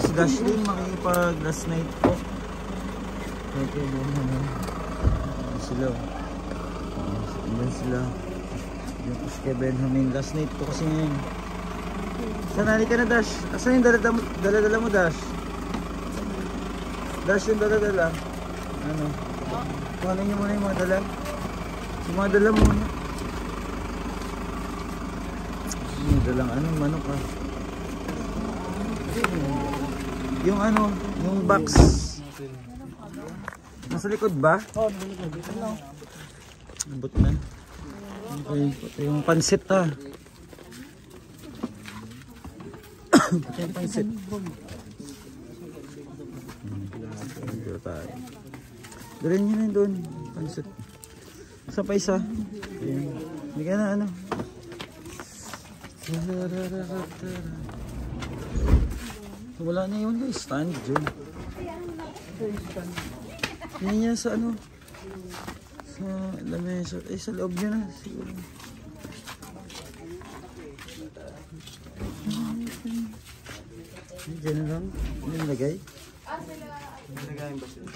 Si Dashlyn makikipag last night po. Okay, sila. Ayan sila. Yung kay Benjamin. Last night po kasi ngayon. Sanali ka na, Dash. Asan yung dala-dala mo, Dash? Dash yung dala-dala. Ano? Kuhanin nyo muna yung mga dala. Yung mga dala muna. Yung dalang ano, manok ah. Yung ano, yung box. Nasa likod ba? Oo, nasa likod. Nabot na. Okay, yung pansit ah. Yung pansit. Dito tayo. Dalhin nyo na doon. Pansit. Isa pa isa. Hindi ka na ano. Wala na yun guys. Stand dyan. Hindi niya sa ano. Sa lamesa. Eh sa loob niya na. Siguro. Diyan na lang. Ano yung lagay? Nilagayin ba sila?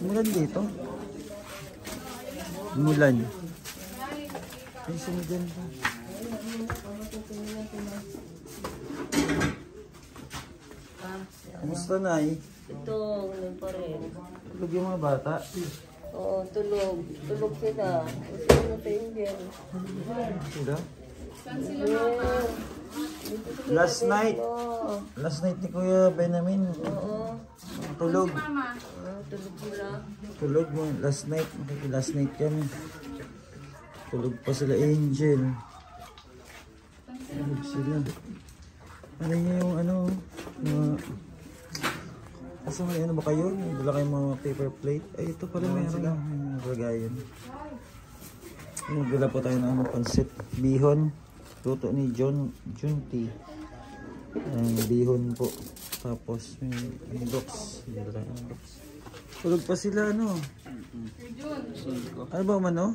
Umulan dito. Umulan. Ay, sino dyan pa? Kamusta na eh? Ito, ganun pa rin. Tulog yung mga bata? Oo, tulog. Tulog sila. Gusto na tayo dyan. Sila? Last night ni Kuya Benjamin. Oo. Tulog. Tulog sila. Tulog mo. Last night kami. Tulog pa sila Angel. Tulog sila. Ano yung ano? Asa may ano ba kayo? Dala kayong mga paper plate? Ay ito pala meron lang. Nagagayan. Dala po tayo ng ano, pansit. Bihon. Luto ni Junti. Bihon po. Tapos may box. Tulog pa sila ano? Ano ba man o?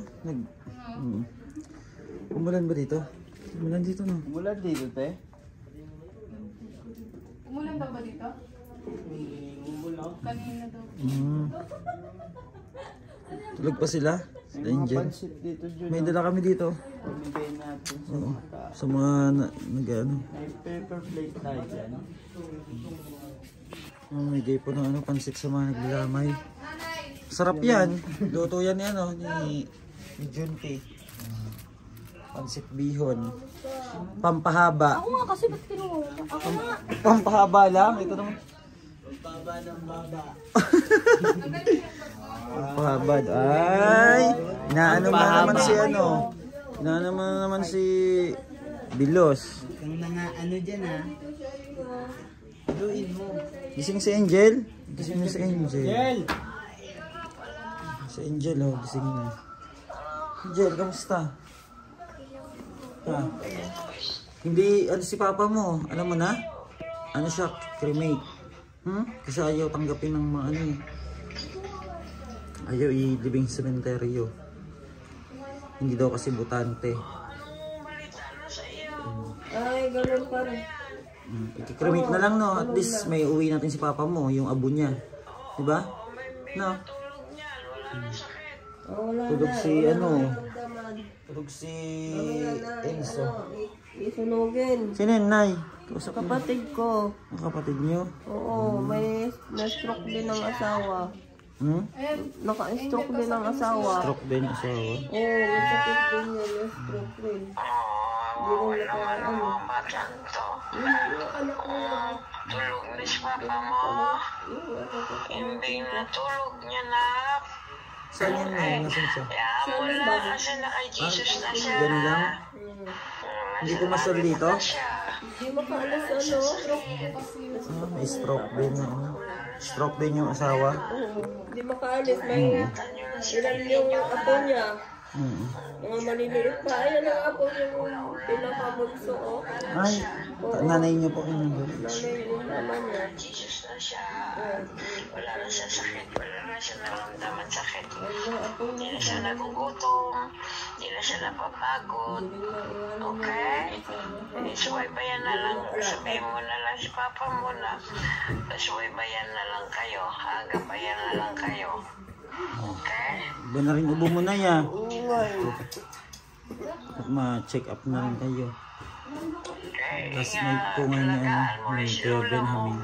Umulan ba dito? Umulan dito no? Umulan dito te? Umulan ba dito? Umulan. Kanina daw. Tulog pa sila? Sila Angel. May dala kami dito. Pamigay natin sa Oo. mata. Sa mga nag-ano. May paper plate tayo dyan. Mamigay po ng ano, pansit sa mga naglalamay. Sarap yan. Luto yan ni ano, ni Junti. Pansit bihon. Pampahaba. Ako nga kasi ba't kinuha? Ako nga. Pampahaba lang. Ito naman. Baba ng baba. Pampahaba. Ay! Inaano mo naman si ano. Inaano mo naman si Bilos. Kung mga ano dyan ha. Luin mo. Gising si Angel. Gising na si Angel. Angel! Si Angel oh, gising na. Angel, kamusta? Ha? Hindi, ano si papa mo? Alam mo na? Ano siya? Cremate. Kasi ayaw tanggapin ng mga ano eh. Ayaw i-living cementerio. Hindi daw kasi butante. Ay, ganun pa rin. I-cremate na lang no. At least may uwi natin si papa mo, yung abo niya. Diba? No? Tulog si ano? Tulog si Enzo. Isunugin. Sino yun, Nay? Kausap mo. Kapatid ko. Ang kapatid niyo? Oo, may na-stroke din ng asawa. Naka-stroke din ng asawa. Stroke din yung asawa. Oo, may sakit din yan. Na-stroke din. Hindi rin naka-ano. Yung anak ko lang. Tulog na si papa mo. Hindi na tulog niya na. Saan yun na? Nasaan siya? Kaya mo na kasi na kay Jesus na siya. Ganun lang? Hindi ko masal dito? Hindi makaalas ano. May stroke din. Stroke din yung asawa. Oo, hindi makaalis. May ilan yung apo niya. Mga maliliit pa. Ayan na nga po yung pinakabunso, oh. Ay, nanay niyo po kinundot. Nanay yung naman niya. Jesus na siya. Wala na siya sakit. Wala na siya naramdaman sakit. Ano, ako Hindi na siya nagugutom. Hindi na siya napapagod. Okay? Suwaybayan na lang. Sabihin mo na lang si Papa mo na suwaybayan na lang kayo. Agabayan na lang kayo. Okay? Iba na rin ubo mo na ya. At ma-check up na rin kayo. Okay? Last night po ngayon ni Kuya Benjamin.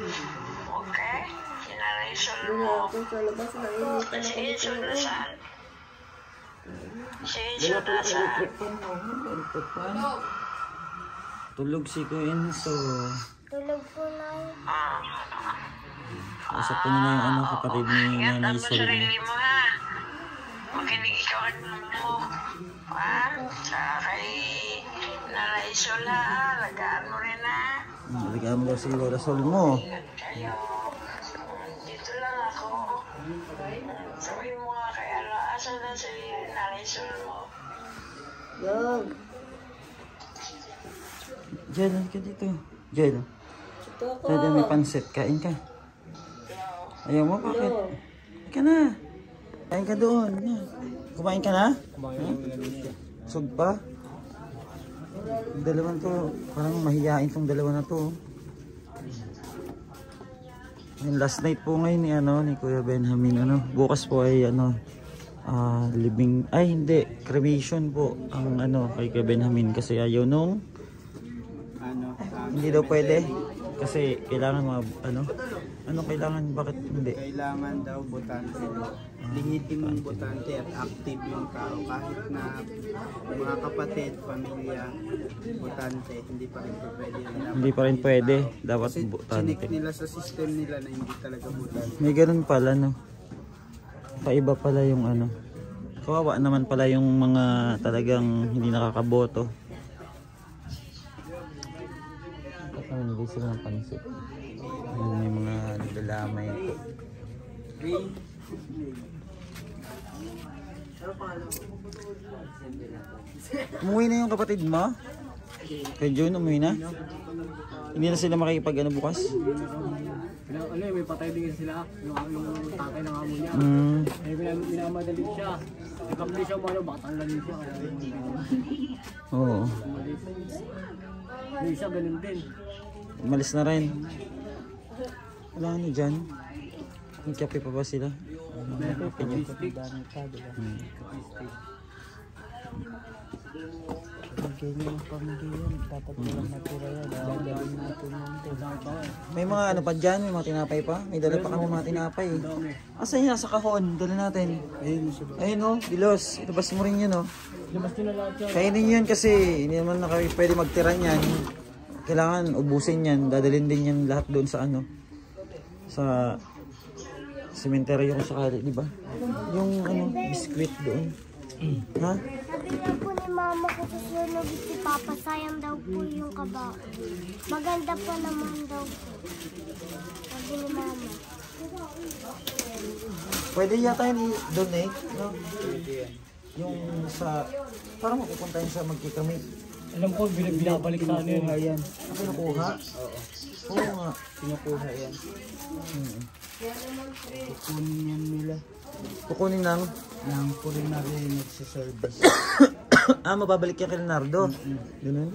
Okay? Sinalaysol Doon mo. ako sa labas na initan Si ako nito. Enzo nasaan? Si Enzo nasaan? Tulog si Kuya Enzo. Tulog po na yun. Usap ko nila yung ano, kapatid ni Ingatan Nanay mo Sol. sarili mo ha. Makinig ikaw at mama mo. Ha? Saka kay Nanay Sol ha. Lagaan mo rin ha. Naligaan mo si Lola Sol mo. Ingat kayo. Dito lang ako. Sabihin mo nga kay Ala. Asan na si Nanay Sol mo? Yan. Jen, ka dito. Jen, Ito ako. pwede may pansit. Kain ka. Ayaw mo, bakit? Ano? Kain ka na. Kain ka doon. Yan. Kumain ka na? Sug pa? Yung dalawa to, parang mahihain tong dalawa na to. Yung last night po ngayon ni Kuya Benjamin, bukas po ay living, ay hindi, cremation po ang kay Kuya Benjamin kasi ayaw nung hindi daw pwede kasi kailangan mga kailangan, bakit hindi? Kailangan daw botante. Lingitin mong botante at active yung tao. Kahit na mga kapatid, pamilya, botante, hindi pa rin pwede. Hindi pa rin pwede, dapat Kasi butante. chinik nila sa system nila na hindi talaga botante. May ganun pala, no? Kaiba pala yung kawawa naman pala yung mga talagang hindi nakakaboto. Hindi sila ng pansit. May mga nilalamay ito. Umuwi na yung kapatid mo? Kay June, umuwi na? Hindi na sila makikipag bukas? May patay din sila. Yung tatay ng amo niya. Minamadali siya. Nagkamali siya, batang lang siya. Oo. Yung isa ganun din. Umalis na rin. Wala na dyan. May kape pa ba sila? Kape niyo? May mga pa dyan, may mga tinapay pa. May dala pa kami mga tinapay. Asan yun? Nasa kahon. Dala natin. Ayun o, Dilos. Ilabas mo rin yun o. Kainin yun kasi hindi naman na kami pwede magtira niyan. Kailangan ubusin yan. Dadalhin din yan lahat doon sa sa sementeryo kung sakali, di ba? Yung biskwit doon. Ha? Sabi nga po ni mama ko susunod si Papa, sayang daw po yung kaba. Maganda pa naman daw po. Sabi ni mama. Pwede yata yun i-donate, no? Yung sa, parang mapupunta yun sa magkikamit. Alam ko, binabalik sa ano yun. Kinukuha? Oo nga. Kinukuha yan. Kukunin yan nila. Kukunin ng? Ng culinary nagsiservice. Mababalik yan kay Leonardo. Ganun?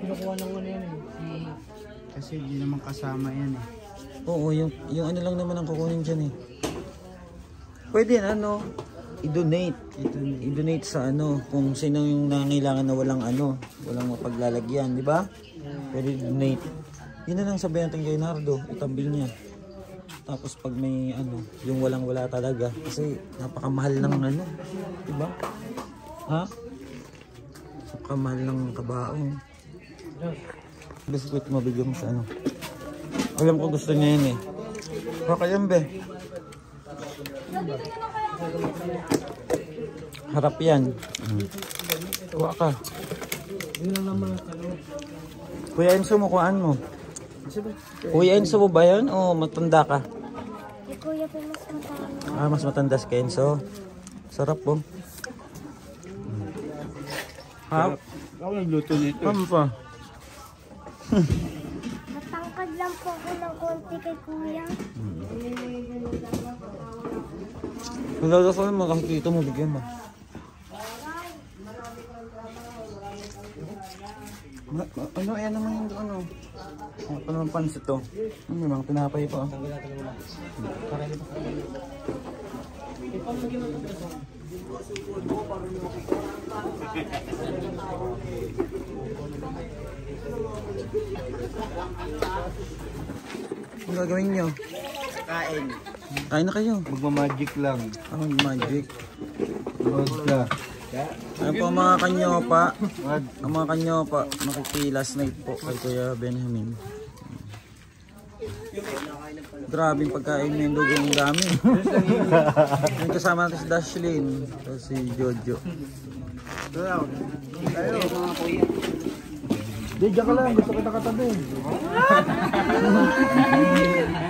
Kinukuha ng ano yan Kasi hindi naman kasama yan eh. Oo, yung lang naman ang kukunin dyan eh. Pwede yan, i-donate. I-donate sa kung sino yung nangangailangan na walang mapaglalagyan, di ba? Pwede i-donate. Yun na lang sabihin natin kay Leonardo, itambil niya. Tapos pag may yung walang-wala talaga kasi napakamahal ng di ba? Ha? Napakamahal ng kabaong. Biscuit mo, bigyan mo sa Alam ko gusto niya yun eh. Baka yan be. Harap yan. Kuha ka. Kuya Enzo, mukuhaan mo. Kuya Enzo mo ba yun o matanda ka? Si Kuya po mas matanda. Mas matanda si Enzo. Sarap po. Ha? Ako nagluto nito. Ano pa? Matangkad lang po ako ng konti kay kuya. Kung lalasaw mo, kakikita mo, bigyan mo. Ano, ayan naman yung ano. Ano naman pansit to? May mga tinapay pa. Ang gagawin nyo? Kain. Kain na kayo. Magmamagic lang. Ang magic. Huwag ka. Ano po mga kanyopa? Ang mga kanyopa, makikilas night po kay Kuya Benjamin. Grabe yung pagkain ng dugong dami. Yung kasama natin si Dashlyn, si Jojo. Tayo mga kuya. Di, diyan ka lang. Gusto kita katabi.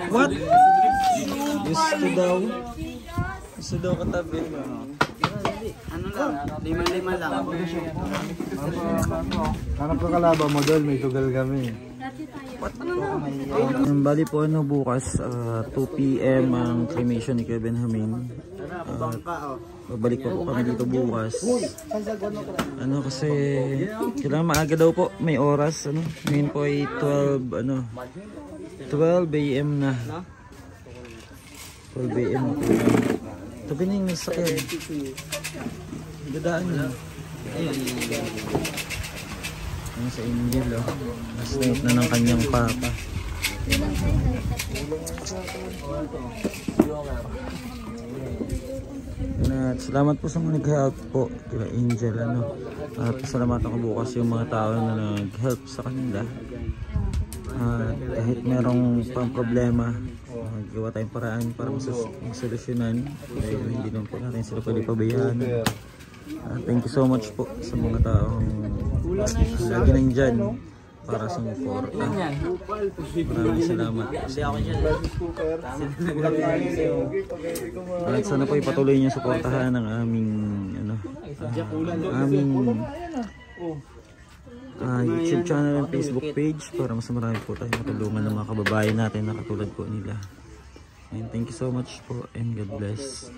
What? Gusto daw. Gusto daw katabi. Ano lang, 5-5 lang. Hanap ka kalaban mo doon, may tugal kami. Bali po ano bukas 2 PM ang cremation ni Kuya Benjamin. Bangka Babalik po kami dito bukas. Ano kasi kailangan maaga daw po, may oras ano. Ngayon po ay 12 AM na. 12 AM na po. Tabi na yung sakyan. Dadaan niya. Ayun sa Angel oh. Last night na ng kanyang papa. At salamat po sa mga nag-help po kila Angel ano. At salamat ako bukas yung mga tao na nag-help sa kanila. Kahit merong pang problema, gawa tayong paraan para masolusyonan dahil hindi naman po natin sila pwede pabayaan. Thank you so much po sa mga taong lagi nandyan para sa suporta. Maraming salamat. At sana po ipatuloy niyo suportahan ang aming YouTube channel and Facebook page para mas marami po tayong matulungan ng mga kababayan natin na katulad po nila. And thank you so much po and God bless.